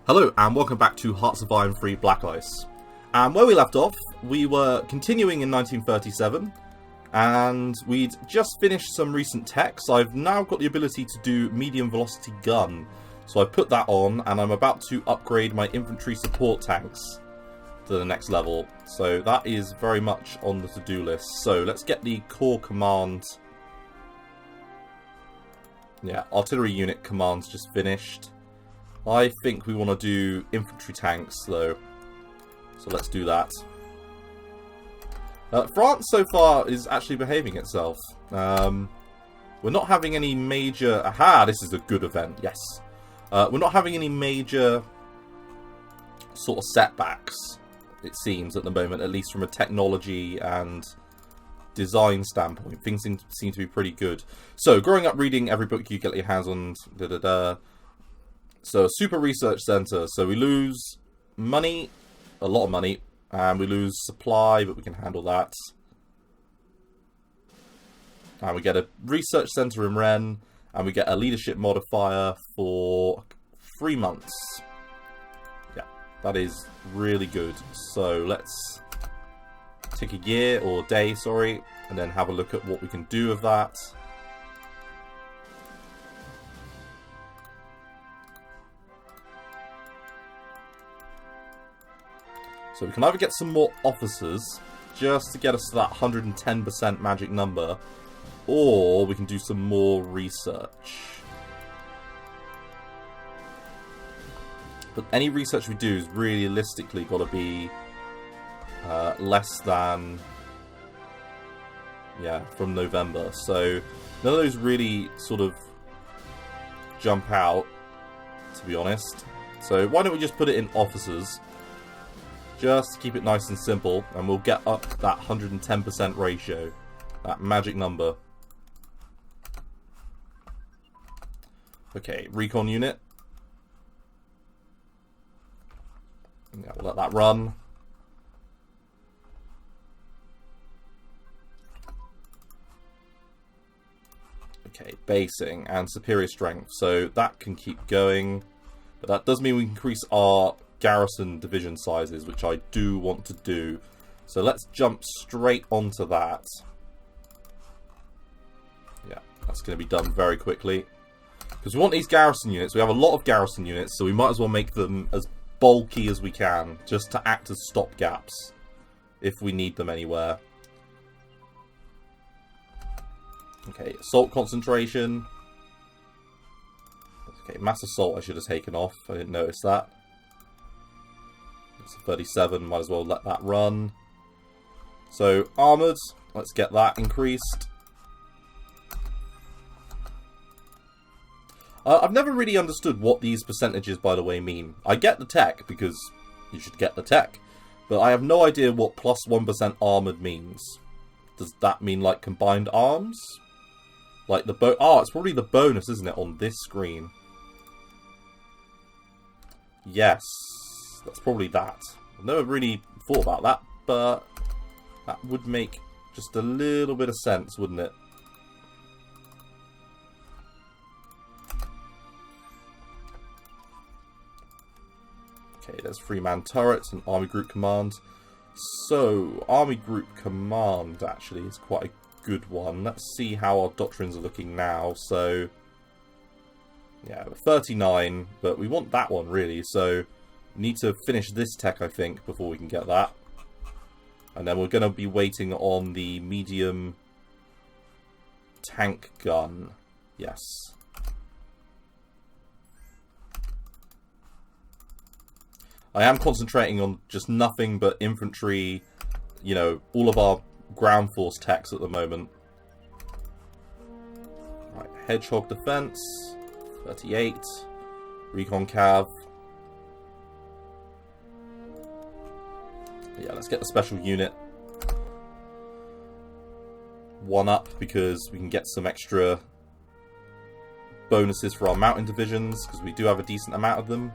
Hello and welcome back to Hearts of Iron 3 Black Ice. And where we left off, we were continuing in 1937 and we'd just finished some recent techs. I've now got the ability to do medium velocity gun. So I put that on and I'm about to upgrade my infantry support tanks to the next level. So that is very much on the to-do list. So let's get the core command. Yeah, artillery unit commands just finished. I think we want to do infantry tanks though, so let's do that. France so far is actually behaving itself. We're not having any major... Aha, this is a good event, yes. We're not having any major sort of setbacks, it seems, at the moment, at least from a technology and design standpoint. Things seem to be pretty good. So, growing up reading every book you get your hands on, So, super research center. So we lose money, a lot of money, and we lose supply, but we can handle that. And we get a research center in Rennes, and we get a leadership modifier for 3 months. Yeah, that is really good. So let's take a year, or day, sorry, and then have a look at what we can do with that. So we can either get some more officers, just to get us to that 110% magic number, or we can do some more research. But any research we do is realistically got to be less than, yeah, from November. So none of those really sort of jump out, to be honest. So why don't we just put it in officers? Just to keep it nice and simple, and we'll get up that 110% ratio, that magic number. Okay, recon unit. Yeah, we'll let that run. Okay, basing and superior strength. So that can keep going, but that does mean we can increase our garrison division sizes, which I do want to do. So let's jump straight onto that. Yeah, that's going to be done very quickly. Because we want these garrison units. We have a lot of garrison units, so we might as well make them as bulky as we can, just to act as stopgaps if we need them anywhere. Okay, assault concentration. Okay, mass assault I should have taken off. I didn't notice that. It's a 37, might as well let that run. So, armoured, let's get that increased. I've never really understood what these percentages, by the way, mean. I get the tech, because you should get the tech. But I have no idea what plus 1% armoured means. Does that mean, like, combined arms? Like the it's probably the bonus, isn't it, on this screen? Yes. That's probably that. I've never really thought about that, but that would make just a little bit of sense, wouldn't it? Okay, there's 3-man turrets and army group command. So, army group command actually is quite a good one. Let's see how our doctrines are looking now. So, yeah, 39, but we want that one really, so need to finish this tech, I think, before we can get that. And then we're going to be waiting on the medium tank gun. Yes. I am concentrating on just nothing but infantry, you know, all of our ground force techs at the moment. Right, hedgehog defense, 38. Recon cav. Yeah, let's get the special unit 1 up, because we can get some extra bonuses for our mountain divisions, because we do have a decent amount of them.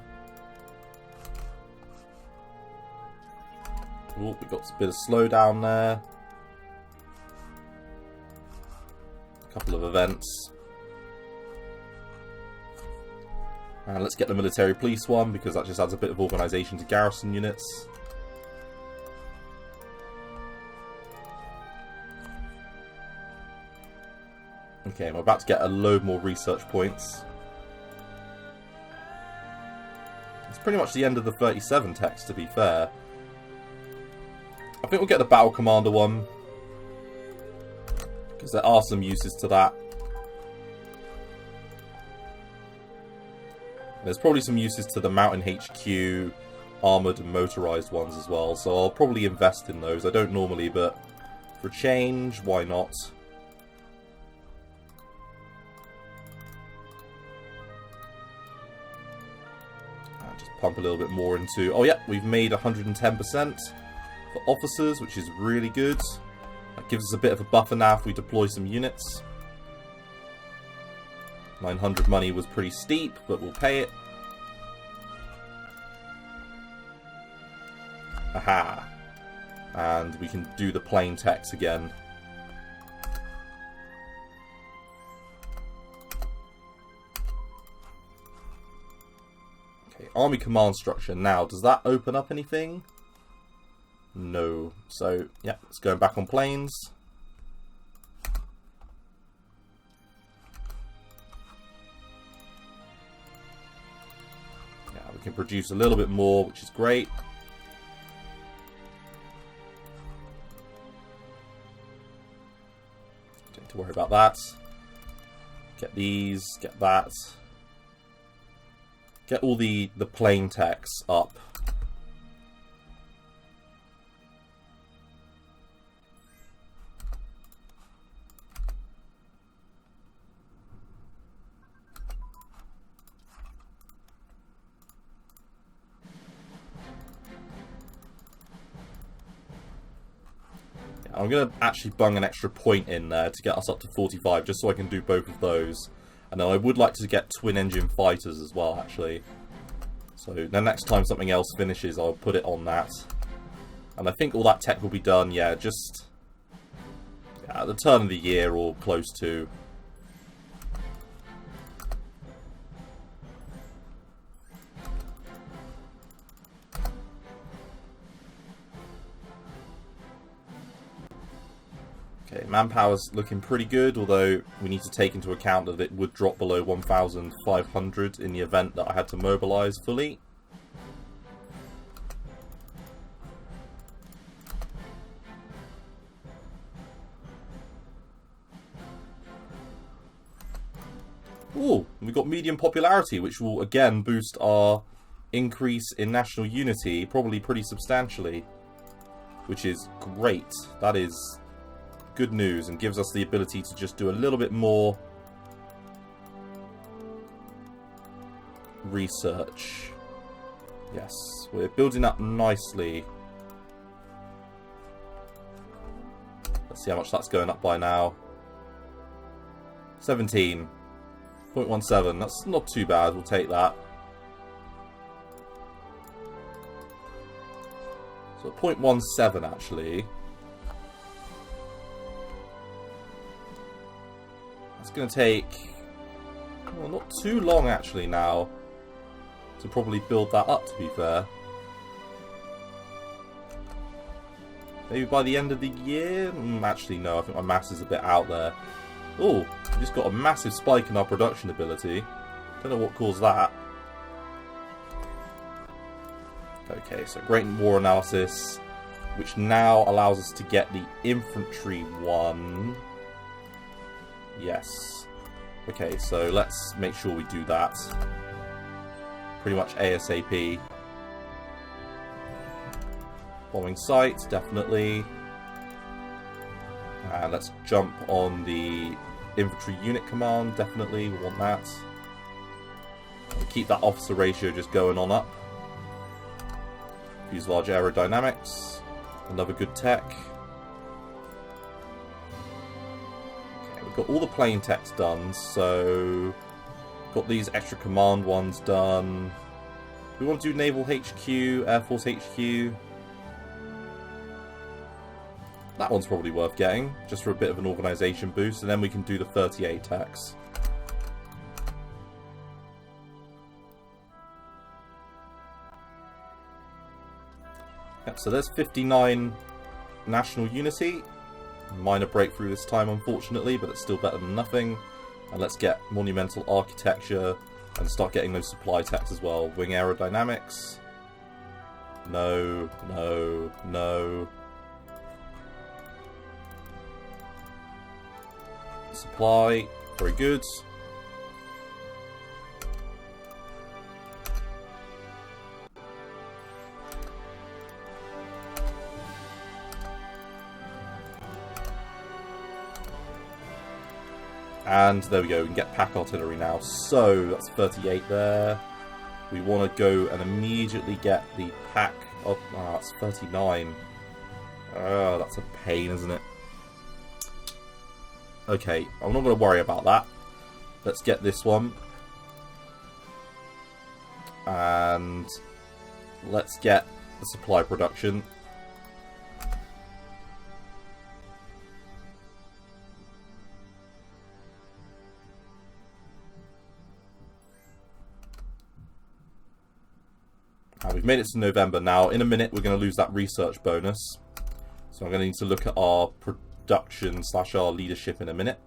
Oh, we got a bit of slowdown there. A couple of events. And let's get the military police one, because that just adds a bit of organisation to garrison units. Okay, I'm about to get a load more research points. It's pretty much the end of the 37 text, to be fair. I think we'll get the Battle Commander one, because there are some uses to that. There's probably some uses to the Mountain HQ armoured and motorised ones as well, so I'll probably invest in those. I don't normally, but for a change, why not? And just pump a little bit more into... Oh yeah, we've made 110% for officers, which is really good. That gives us a bit of a buffer now if we deploy some units. 900 money was pretty steep, but we'll pay it. Aha. And we can do the plain text again. Okay, army command structure. Now, does that open up anything? No. So, yeah, it's going back on planes. We can produce a little bit more, which is great. Don't need to worry about that. Get these, get that. Get all the plain text up. I'm going to actually bung an extra point in there to get us up to 45, just so I can do both of those. And then I would like to get twin-engine fighters as well, actually. So the next time something else finishes, I'll put it on that. And I think all that tech will be done, yeah, just at the turn of the year or close to. Okay, manpower's looking pretty good, although we need to take into account that it would drop below 1,500 in the event that I had to mobilise fully. Ooh, we've got medium popularity, which will again boost our increase in national unity, probably pretty substantially, which is great. That is good news and gives us the ability to just do a little bit more research. Yes, we're building up nicely. Let's see how much that's going up by now. 17.17. That's not too bad. We'll take that. So 0.17 actually. It's going to take, well, not too long actually now to probably build that up, to be fair. Maybe by the end of the year? Actually no, I think my maths is a bit out there. Oh, we just got a massive spike in our production ability. Don't know what caused that. Okay, so Great War Analysis, which now allows us to get the infantry one. Yes. Okay, so let's make sure we do that. Pretty much ASAP. Bombing sites, definitely. And let's jump on the infantry unit command, definitely. We want that. We'll keep that officer ratio just going on up. Use large aerodynamics. Another good tech. Got all the plain text done, so got these extra command ones done. We want to do Naval HQ, Air Force HQ. That one's probably worth getting, just for a bit of an organisation boost, and then we can do the 38 text. Yep, so there's 59 national unity. Minor breakthrough this time, unfortunately, but it's still better than nothing. And let's get monumental architecture and start getting those supply techs as well. Wing aerodynamics. No, no, no. Supply, very good. And there we go, we can get pack artillery now. So, that's 38 there. We want to go and immediately get the pack... Oh, that's 39. Oh, that's a pain, isn't it? Okay, I'm not going to worry about that. Let's get this one. And let's get the supply production. We've made it to November now. In a minute, we're going to lose that research bonus. So I'm going to need to look at our production / our leadership in a minute.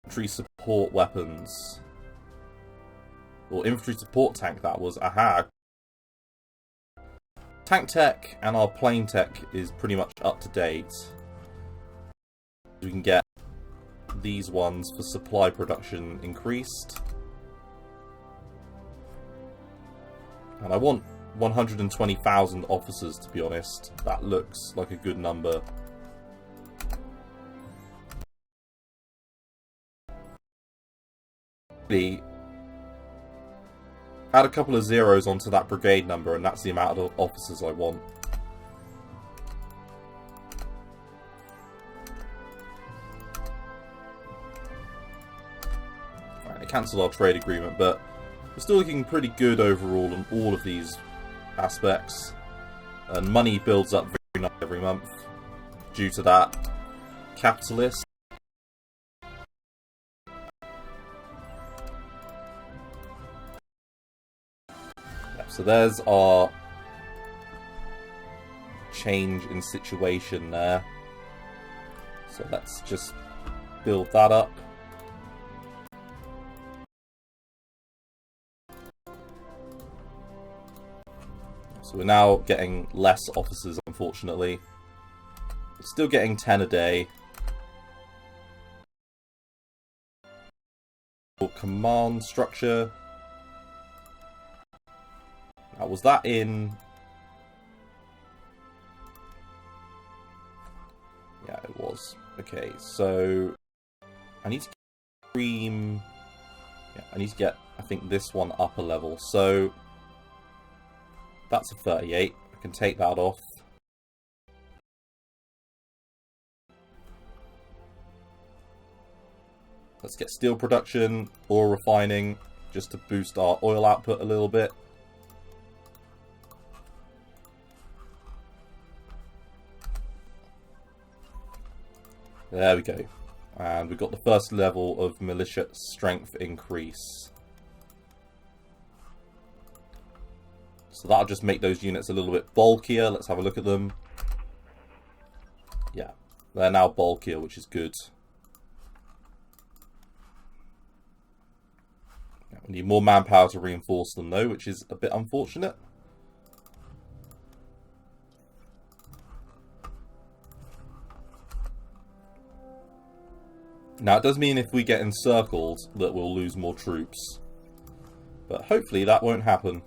Infantry support weapons. Or infantry support tank, that was. Aha! Tank tech and our plane tech is pretty much up to date. We can get these ones for supply production increased. And I want 120,000 officers, to be honest. That looks like a good number. Add a couple of zeros onto that brigade number, and that's the amount of officers I want. Right, they cancelled our trade agreement, but we're still looking pretty good overall on all of these aspects. And money builds up very nice every month due to that. Capitalist. So there's our change in situation there. So let's just build that up. So we're now getting less officers, unfortunately. We're still getting 10 a day. Command structure. Now, was that in... Yeah, it was. Okay, so... I need to cream... Yeah, I need to get, I think, this one up a level. So... That's a 38. I can take that off. Let's get steel production, ore refining, just to boost our oil output a little bit. There we go. And we've got the first level of militia strength increase. So that'll just make those units a little bit bulkier. Let's have a look at them. Yeah, they're now bulkier, which is good. We need more manpower to reinforce them though, which is a bit unfortunate. Now, it does mean if we get encircled that we'll lose more troops. But hopefully that won't happen.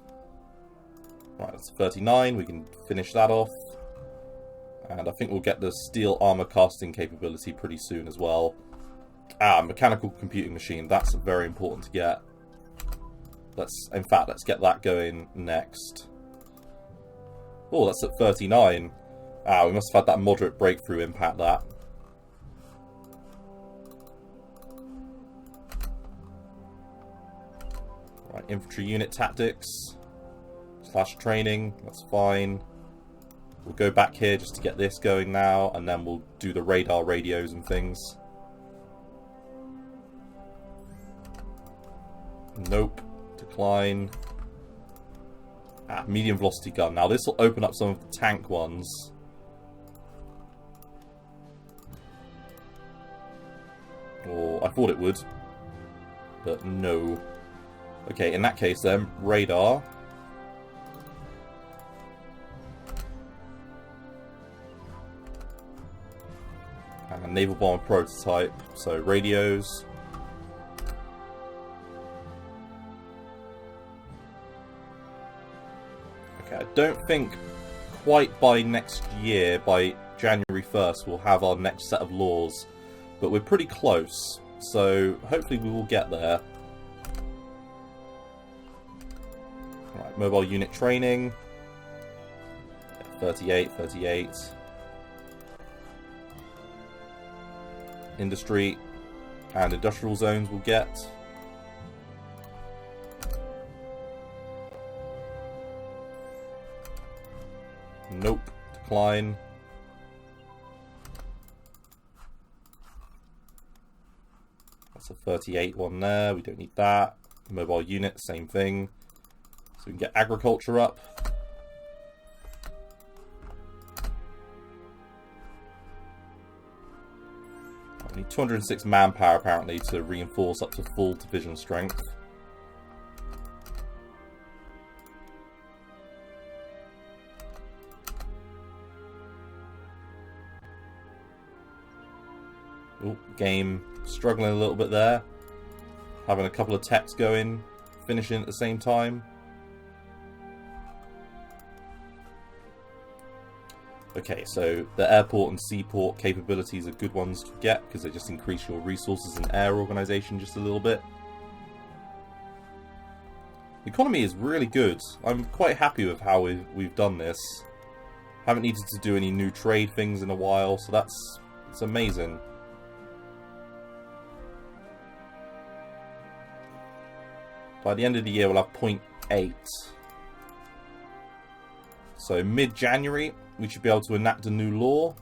Right, that's 39. We can finish that off. And I think we'll get the steel armor casting capability pretty soon as well. Ah, mechanical computing machine. That's very important to get. In fact, let's get that going next. Oh, that's at 39. Ah, we must have had that moderate breakthrough impact that. Right, infantry unit tactics. Slash training, that's fine. We'll go back here just to get this going now, and then we'll do the radar radios and things. Nope. Decline. Medium velocity gun. Now this will open up some of the tank ones. Or I thought it would. But no. Okay, in that case then, radar. And a naval bomber prototype. So radios. Okay, I don't think quite by next year, by January 1st, we'll have our next set of laws. But we're pretty close. So hopefully we will get there. Right, mobile unit training. 38, 38. Industry and industrial zones will get. Nope. Decline. That's a 38 one there. We don't need that. Mobile unit, same thing. So we can get agriculture up. We need 206 manpower apparently to reinforce up to full division strength. Oh, game struggling a little bit there. Having a couple of techs going, finishing at the same time. Okay, so the airport and seaport capabilities are good ones to get because they just increase your resources and air organization just a little bit. The economy is really good. I'm quite happy with how we've done this. Haven't needed to do any new trade things in a while, so it's amazing. By the end of the year, we'll have 0.8. So mid-January, we should be able to enact a new law.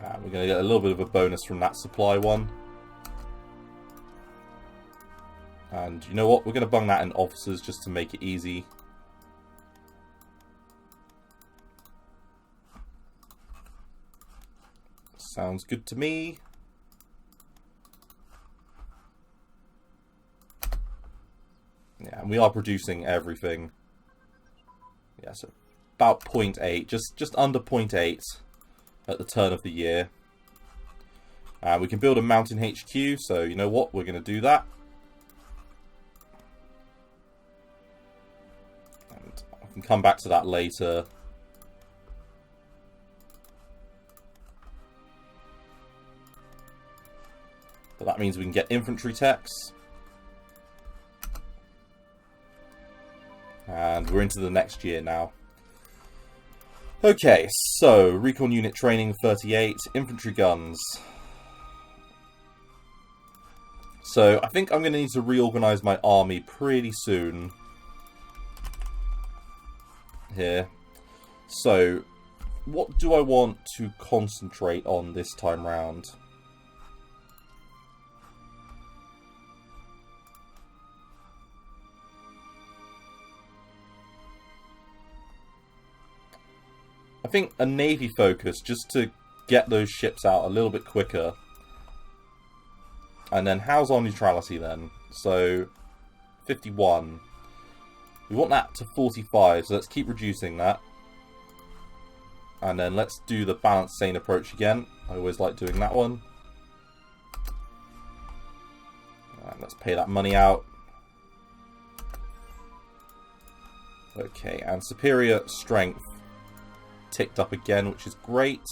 And we're going to get a little bit of a bonus from that supply one. And you know what? We're going to bung that in officers just to make it easy. Sounds good to me. Yeah, and we are producing everything. Yeah, so about 0.8, just under 0.8 at the turn of the year. We can build a mountain HQ, so you know what? We're going to do that. And I can come back to that later. But that means we can get infantry techs. And we're into the next year now. Okay, so recon unit training 38, infantry guns. So I think I'm going to need to reorganize my army pretty soon. Here. So, what do I want to concentrate on this time round? I think a navy focus, just to get those ships out a little bit quicker. And then how's our neutrality then? So 51. We want that to 45, so let's keep reducing that. And then let's do the balanced sane approach again. I always like doing that one. And let's pay that money out. Okay, and superior strength ticked up again, which is great,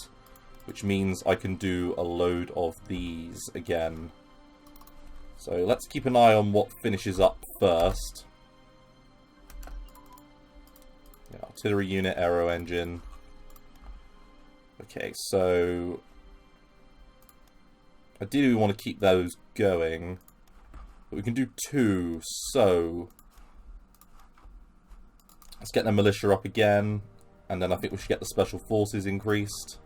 which means I can do a load of these again. So let's keep an eye on what finishes up first. Yeah, artillery unit, aero engine. Okay, so ideally we want to keep those going, but we can do 2, so let's get the militia up again, and then I think we should get the special forces increased.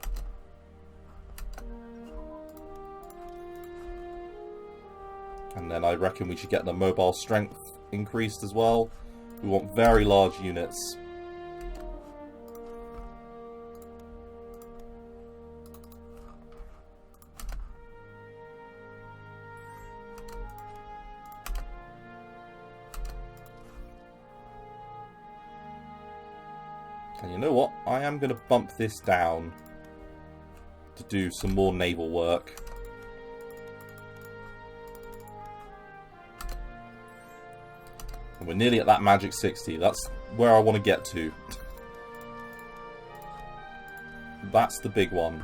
And then I reckon we should get the mobile strength increased as well. We want very large units. And you know what? I am going to bump this down to do some more naval work. And we're nearly at that magic 60. That's where I want to get to. That's the big one.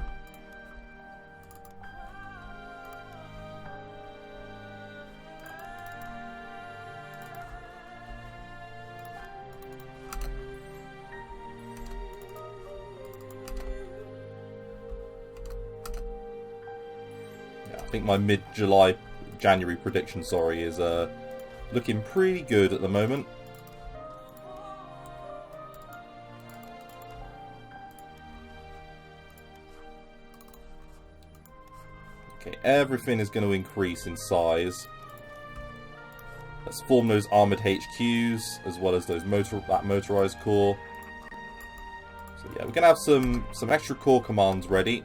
I think my mid-July, January prediction, sorry, is looking pretty good at the moment. Okay, everything is going to increase in size. Let's form those armoured HQs, as well as those that motorised corps. So yeah, we're going to have some extra corps commands ready.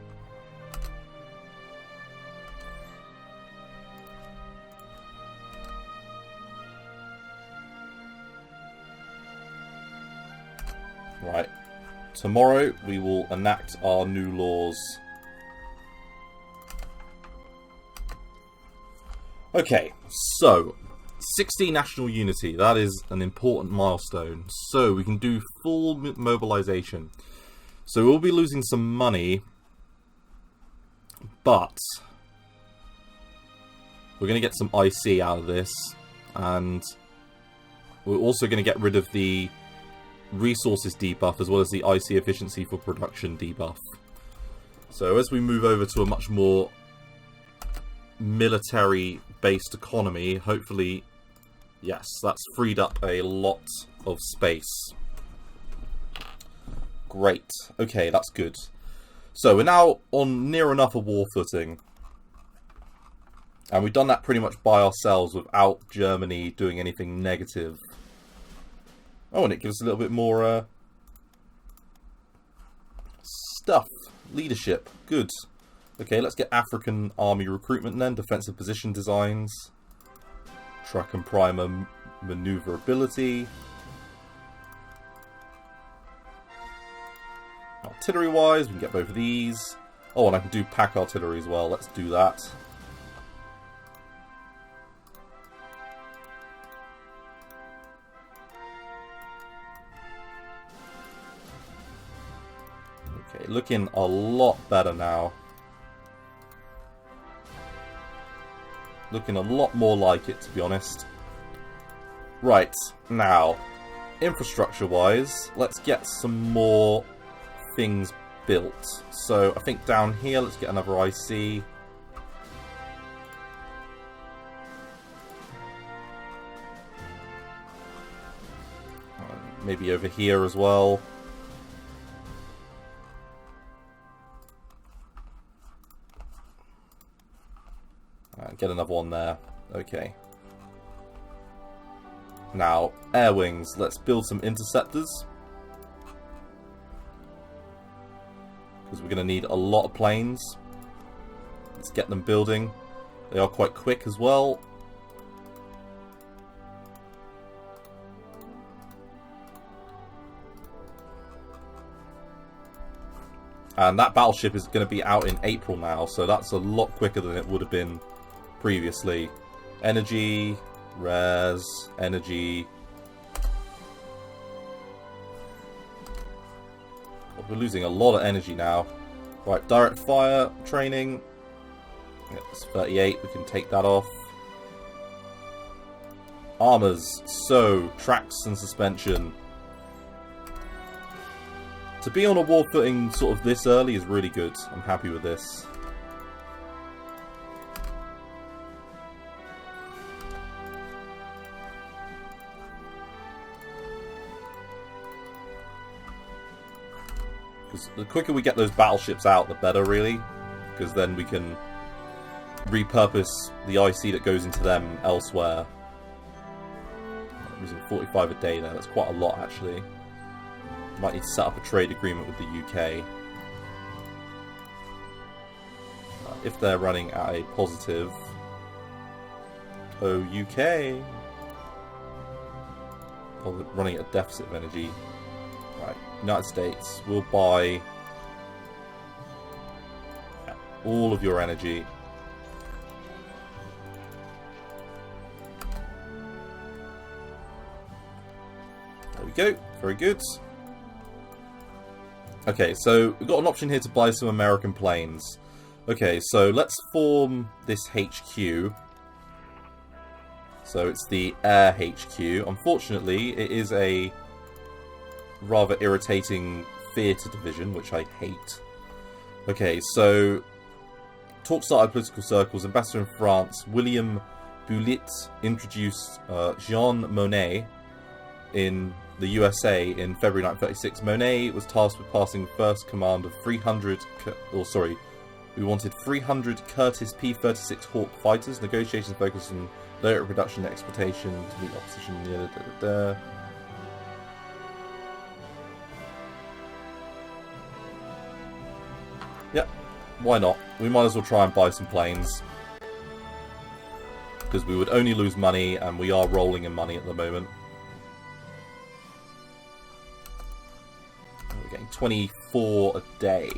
Right, tomorrow we will enact our new laws. Okay, so 60 national unity, that is an important milestone. So we can do full mobilization. So we'll be losing some money, but we're going to get some IC out of this, and we're also going to get rid of the resources debuff as well as the IC efficiency for production debuff. So as we move over to a much more military based economy, hopefully, yes, that's freed up a lot of space. Great. Okay, that's good. So we're now on near enough a war footing, and we've done that pretty much by ourselves without Germany doing anything negative. Oh, and it gives us a little bit more stuff. Leadership. Good. Okay, let's get African army recruitment then. Defensive position designs. Truck and primer maneuverability. Artillery-wise, we can get both of these. Oh, and I can do pack artillery as well. Let's do that. Okay, looking a lot better now. Looking a lot more like it, to be honest. Right, now, infrastructure-wise, let's get some more things built. So, I think down here, let's get another IC. Maybe over here as well. Get another one there. Okay. Now, air wings. Let's build some interceptors, because we're going to need a lot of planes. Let's get them building. They are quite quick as well. And that battleship is going to be out in April now, so that's a lot quicker than it would have been previously. Energy, res, energy. Oh, we're losing a lot of energy now. Right, direct fire training. Yeah, it's 38, we can take that off. Armors, so tracks and suspension. To be on a war footing sort of this early is really good. I'm happy with this. Because the quicker we get those battleships out, the better, really. Because then we can repurpose the IC that goes into them elsewhere. I'm using 45 a day there. That's quite a lot, actually. Might need to set up a trade agreement with the UK. If they're running at a positive. Oh, UK! Or they're running at a deficit of energy. Right, United States will buy all of your energy. There we go. Very good. Okay, so we've got an option here to buy some American planes. Okay, so let's form this HQ. So it's the Air HQ. Unfortunately, it is a rather irritating theatre division, which I hate. Okay, so talk started political circles. Ambassador in France, William Boulit, introduced Jean Monnet in the USA in February 1936. Monet was tasked with passing first command of 300... we wanted 300 Curtiss P-36 Hawk fighters. Negotiations focused on low production and exportation to meet opposition. Yep, why not? We might as well try and buy some planes. Because we would only lose money, and we are rolling in money at the moment. We're getting 24 a day.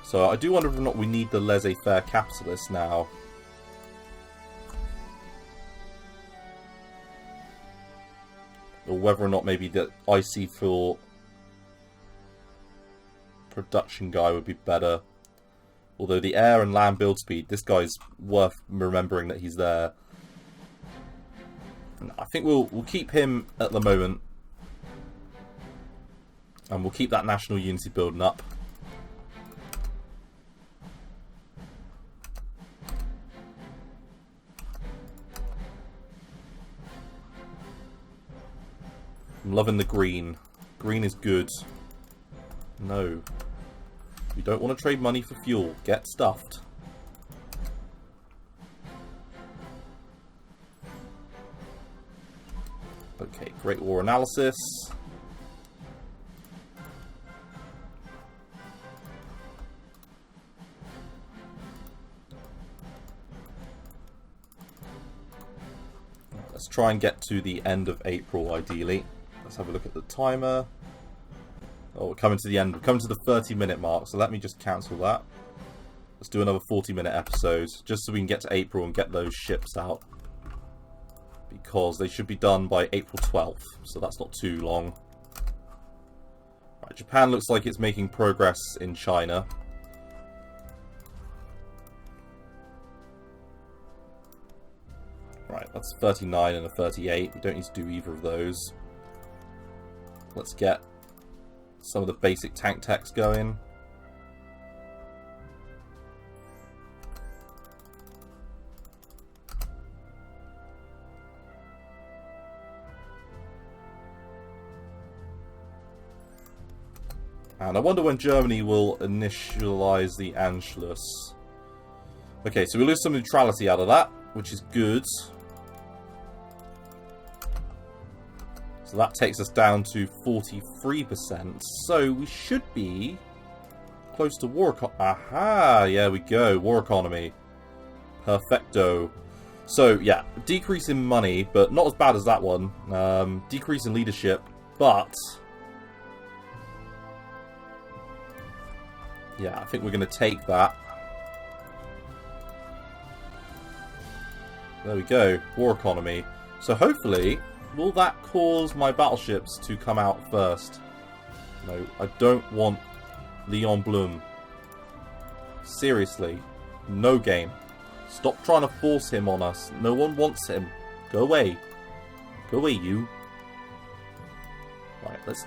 So I do wonder whether or not we need the laissez-faire capitalist now. Or whether or not maybe the IC for production guy would be better. Although the air and land build speed, this guy's worth remembering that he's there. I think we'll keep him at the moment. And we'll keep that national unity building up. I'm loving the green. Green is good. No. You don't want to trade money for fuel. Get stuffed. Okay, Great War Analysis. Let's try and get to the end of April, ideally. Let's have a look at the timer. Oh, we're coming to the end. We're coming to the 30-minute mark, so let me just cancel that. Let's do another 40-minute episode, just so we can get to April and get those ships out. Because they should be done by April 12th, so that's not too long. Right, Japan looks like it's making progress in China. Right, that's 39 and a 38. We don't need to do either of those. Let's get some of the basic tank techs going. And I wonder when Germany will initialize the Anschluss. Okay, so we lose some neutrality out of that, which is good. So that takes us down to 43%. So we should be close to war economy. Aha! Yeah, we go. War economy. Perfecto. So, yeah. Decrease in money, but not as bad as that one. Decrease in leadership, but... yeah, I think we're going to take that. There we go. War economy. So hopefully... will that cause my battleships to come out first? No, I don't want Leon Blum. Seriously. No game. Stop trying to force him on us. No one wants him. Go away. Go away, you. Right, let's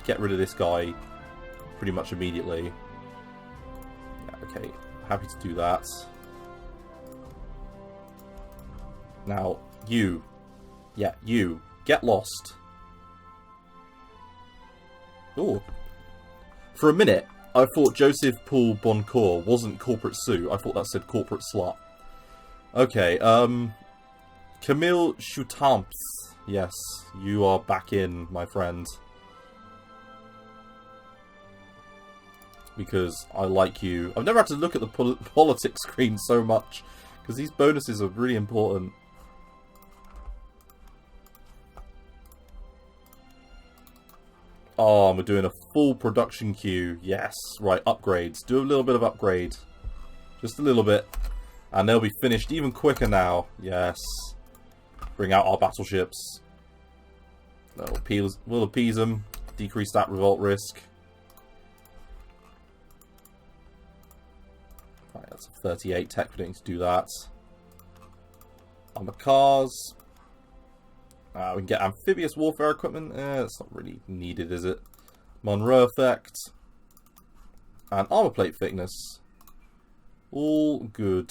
get rid of this guy pretty much immediately. Yeah, okay, happy to do that. Now, you. Yeah, you. Get lost. Ooh. For a minute, I thought Joseph Paul Boncourt wasn't corporate Sue. I thought that said corporate slut. Okay, Camille Choutamps. Yes, you are back in, my friend. Because I like you. I've never had to look at the politics screen so much. Because these bonuses are really important. Oh, we're doing a full production queue. Yes. Right, upgrades. Do a little bit of upgrade. Just a little bit. And they'll be finished even quicker now. Yes. Bring out our battleships. We'll appease them. Decrease that revolt risk. Right, that's a 38 tech. We don't need to do that. Armor cars. We can get amphibious warfare equipment. It's not really needed, is it? Monroe effect. And armor plate thickness. All good.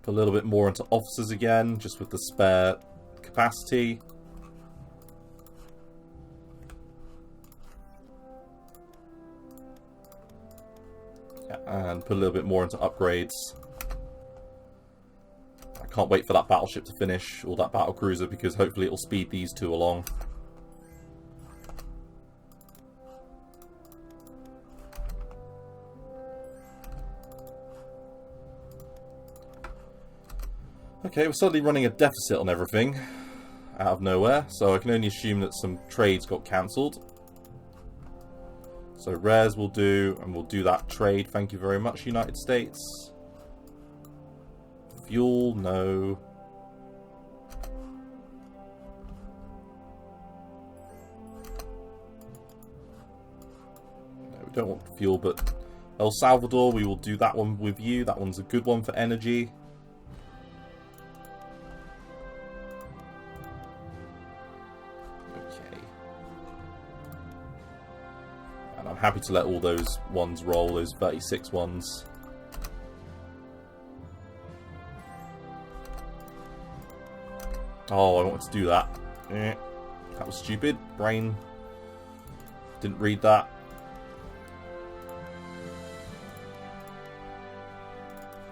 Put a little bit more into officers again, just with the spare capacity. And put a little bit more into upgrades. I can't wait for that battleship to finish, or that battlecruiser, because hopefully it'll speed these two along. Okay, we're suddenly running a deficit on everything, out of nowhere, so I can only assume that some trades got cancelled. So rares will do, and we'll do that trade. Thank you very much, United States. Fuel, no. No, we don't want fuel, but El Salvador, we will do that one with you. That one's a good one for energy. I'm happy to let all those ones roll, those 36 ones. Oh, I wanted to do that. That was stupid. Brain didn't read that.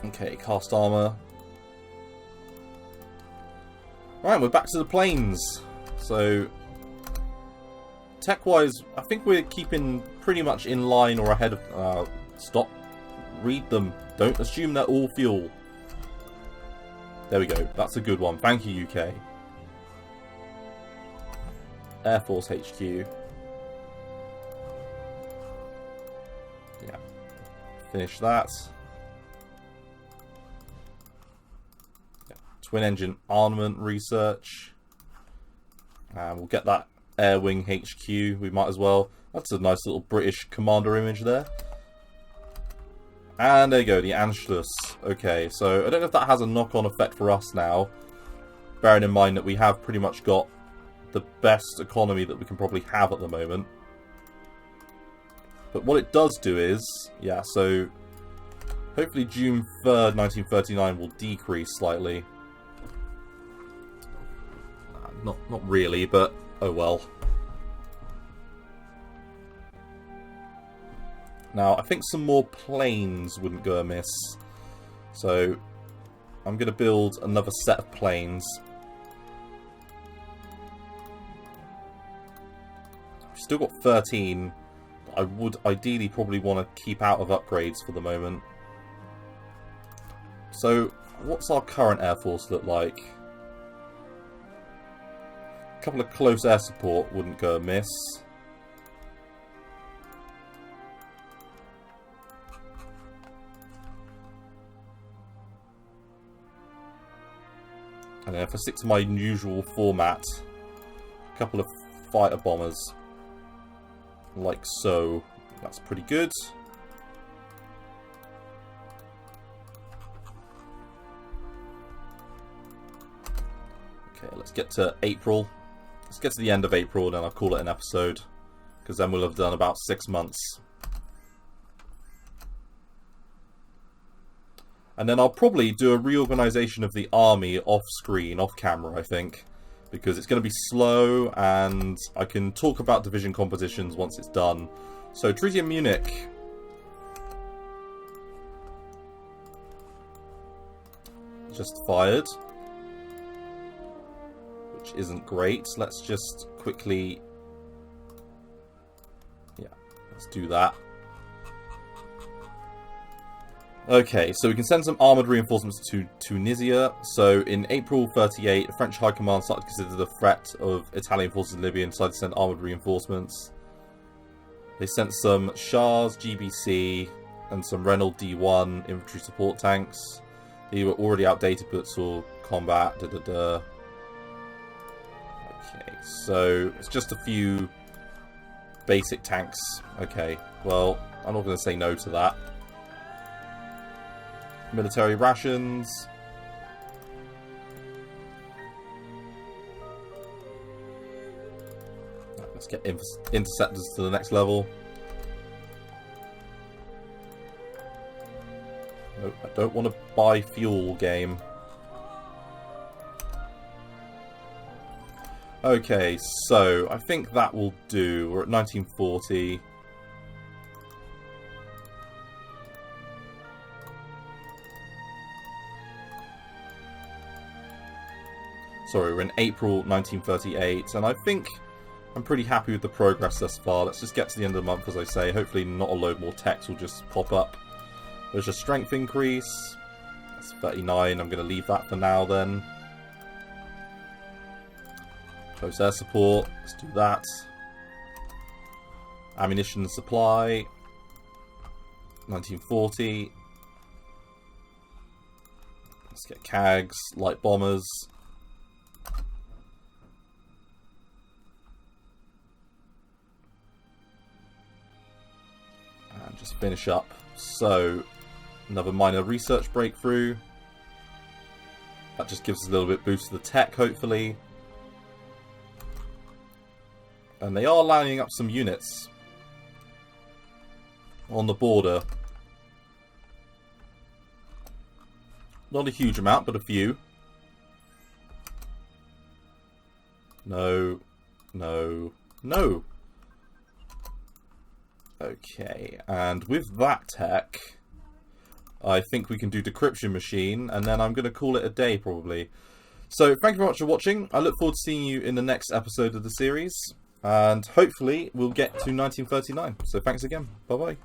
Okay, cast armor. Right, we're back to the planes. So tech-wise, I think we're keeping pretty much in line or ahead of... stop. Read them. Don't assume they're all fuel. There we go. That's a good one. Thank you, UK. Air Force HQ. Yeah. Finish that. Yeah. Twin engine armament research. And we'll get that Air Wing HQ, we might as well. That's a nice little British commander image there. And there you go, the Anschluss. Okay, so I don't know if that has a knock-on effect for us now. Bearing in mind that we have pretty much got the best economy that we can probably have at the moment. But what it does do is, yeah, so hopefully June 3rd, 1939 will decrease slightly. Not really, but oh well. Now, I think some more planes wouldn't go amiss. So, I'm going to build another set of planes. We've still got 13. I would ideally probably want to keep out of upgrades for the moment. So, what's our current Air Force look like? A couple of close air support wouldn't go amiss. And then if I stick to my usual format, a couple of fighter bombers, like so. That's pretty good. Okay, let's get to April. Let's get to the end of April and then I'll call it an episode. Because then we'll have done about 6 months. And then I'll probably do a reorganisation of the army off-screen, off-camera, I think. Because it's going to be slow, and I can talk about division compositions once it's done. So, Treaty of Munich. Just fired. Which isn't great. Let's just quickly... yeah, let's do that. Okay, so we can send some armoured reinforcements to Tunisia. So in April 38, the French High Command started to consider the threat of Italian forces in Libya and decided to send armoured reinforcements. They sent some Shahs, GBC, and some Renault D1 infantry support tanks. They were already outdated but saw combat. Okay, so it's just a few basic tanks. Okay, well, I'm not going to say no to that. Military rations. Let's get interceptors to the next level. Nope, I don't want to buy fuel, game. Okay, so I think that will do. We're at 1940. Sorry, we're in April 1938, and I think I'm pretty happy with the progress thus far. Let's just get to the end of the month, as I say. Hopefully not a load more text will just pop up. There's a strength increase. That's 39. I'm going to leave that for now, then. Close air support. Let's do that. Ammunition supply. 1940. Let's get CAGs, light bombers. And just finish up. So, another minor research breakthrough. That just gives us a little bit boost to the tech, hopefully. And they are lining up some units on the border. Not a huge amount, but a few. No. No. No. Okay, and with that tech, I think we can do decryption machine, and then I'm going to call it a day, probably. So, thank you very much for watching. I look forward to seeing you in the next episode of the series, and hopefully we'll get to 1939. So, thanks again. Bye-bye.